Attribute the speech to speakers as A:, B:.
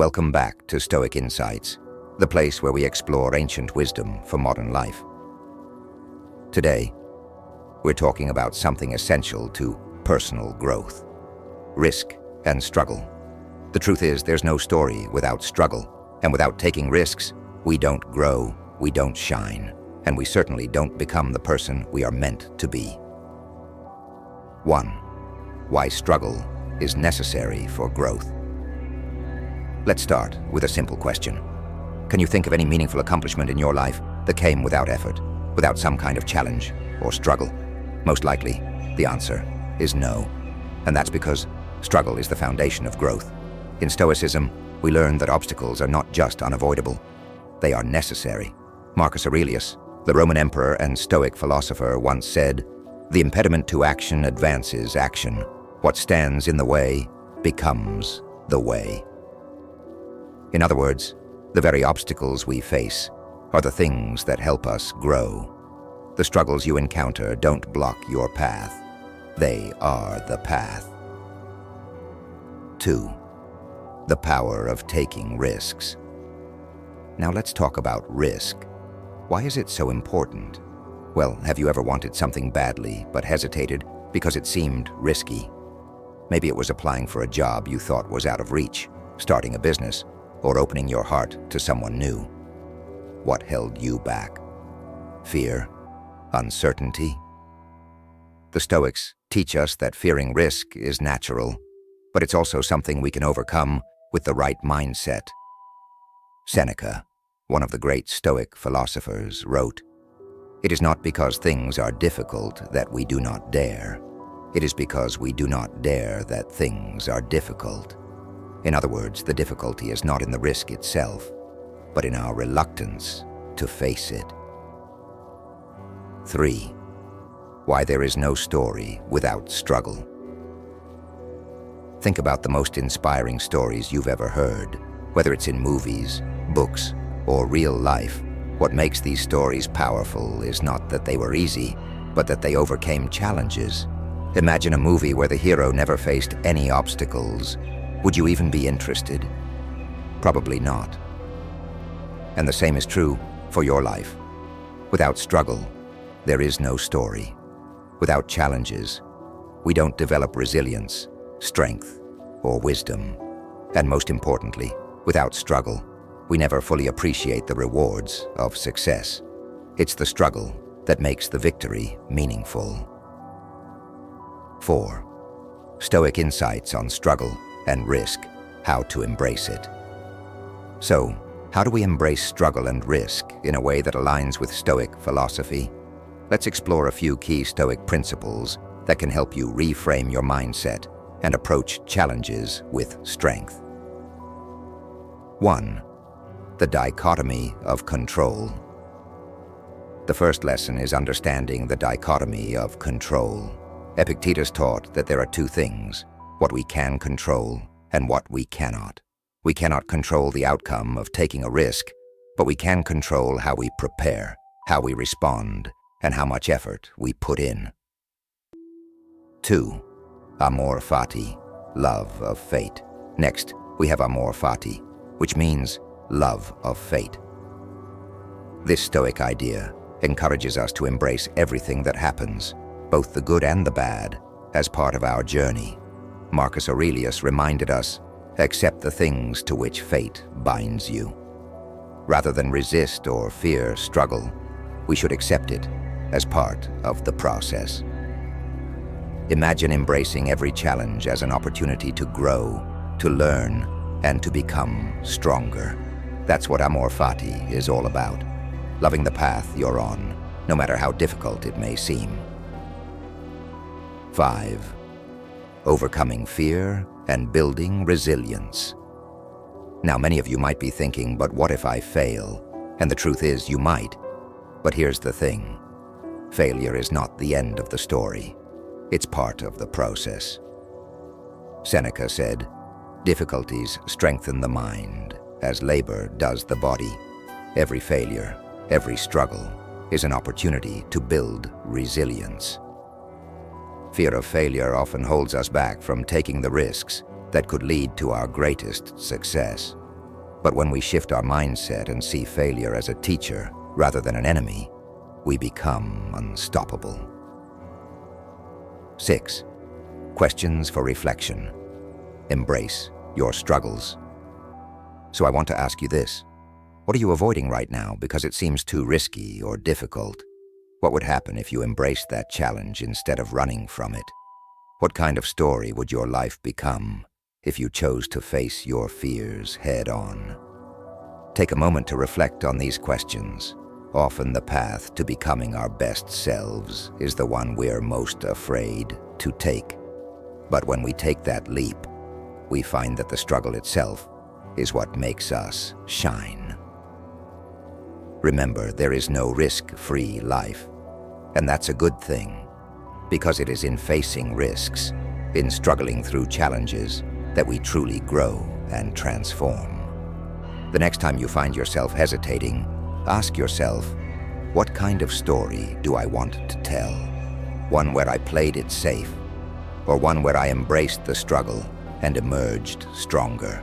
A: Welcome back to Stoic Insights, the place where we explore ancient wisdom for modern life. Today, we're talking about something essential to personal growth: risk and struggle. The truth is, there's no story without struggle, and without taking risks, we don't grow, we don't shine, and we certainly don't become the person we are meant to be. 1. Why struggle is necessary for growth. Let's start with a simple question. Can you think of any meaningful accomplishment in your life that came without effort, without some kind of challenge or struggle? Most likely, the answer is no. And that's because struggle is the foundation of growth. In Stoicism, we learn that obstacles are not just unavoidable, they are necessary. Marcus Aurelius, the Roman emperor and Stoic philosopher, once said, "The impediment to action advances action. What stands in the way becomes the way." In other words, the very obstacles we face are the things that help us grow. The struggles you encounter don't block your path. They are the path. 2. The power of taking risks. Now let's talk about risk. Why is it so important? Well, have you ever wanted something badly but hesitated because it seemed risky? Maybe it was applying for a job you thought was out of reach, starting a business, or opening your heart to someone new. What held you back? Fear? Uncertainty? The Stoics teach us that fearing risk is natural, but it's also something we can overcome with the right mindset. Seneca, one of the great Stoic philosophers, wrote, "It is not because things are difficult that we do not dare. It is because we do not dare that things are difficult." In other words, the difficulty is not in the risk itself, but in our reluctance to face it. 3. Why there is no story without struggle. Think about the most inspiring stories you've ever heard, whether it's in movies, books, or real life. What makes these stories powerful is not that they were easy, but that they overcame challenges. Imagine a movie where the hero never faced any obstacles. Would you even be interested? Probably not. And the same is true for your life. Without struggle, there is no story. Without challenges, we don't develop resilience, strength, or wisdom. And most importantly, without struggle, we never fully appreciate the rewards of success. It's the struggle that makes the victory meaningful. 4. Stoic insights on struggle and risk, how to embrace it. So, how do we embrace struggle and risk in a way that aligns with Stoic philosophy? Let's explore a few key Stoic principles that can help you reframe your mindset and approach challenges with strength. 1. The dichotomy of control. The first lesson is understanding the dichotomy of control. Epictetus taught that there are two things: what we can control and what we cannot. We cannot control the outcome of taking a risk, but we can control how we prepare, how we respond, and how much effort we put in. 2. Amor fati, love of fate. Next, we have amor fati, which means love of fate. This Stoic idea encourages us to embrace everything that happens, both the good and the bad, as part of our journey. Marcus Aurelius reminded us, "Accept the things to which fate binds you." Rather than resist or fear struggle, we should accept it as part of the process. Imagine embracing every challenge as an opportunity to grow, to learn, and to become stronger. That's what amor fati is all about, loving the path you're on, no matter how difficult it may seem. 5. Overcoming fear and building resilience. Now, many of you might be thinking, but what if I fail? And the truth is, you might. But here's the thing. Failure is not the end of the story. It's part of the process. Seneca said, "Difficulties strengthen the mind, as labor does the body." Every failure, every struggle, is an opportunity to build resilience. Fear of failure often holds us back from taking the risks that could lead to our greatest success. But when we shift our mindset and see failure as a teacher rather than an enemy, we become unstoppable. 6. Questions for reflection. Embrace your struggles. So I want to ask you this. What are you avoiding right now because it seems too risky or difficult? What would happen if you embraced that challenge instead of running from it? What kind of story would your life become if you chose to face your fears head-on? Take a moment to reflect on these questions. Often the path to becoming our best selves is the one we're most afraid to take. But when we take that leap, we find that the struggle itself is what makes us shine. Remember, there is no risk-free life, and that's a good thing, because it is in facing risks, in struggling through challenges, that we truly grow and transform. The next time you find yourself hesitating, ask yourself, what kind of story do I want to tell? One where I played it safe, or one where I embraced the struggle and emerged stronger?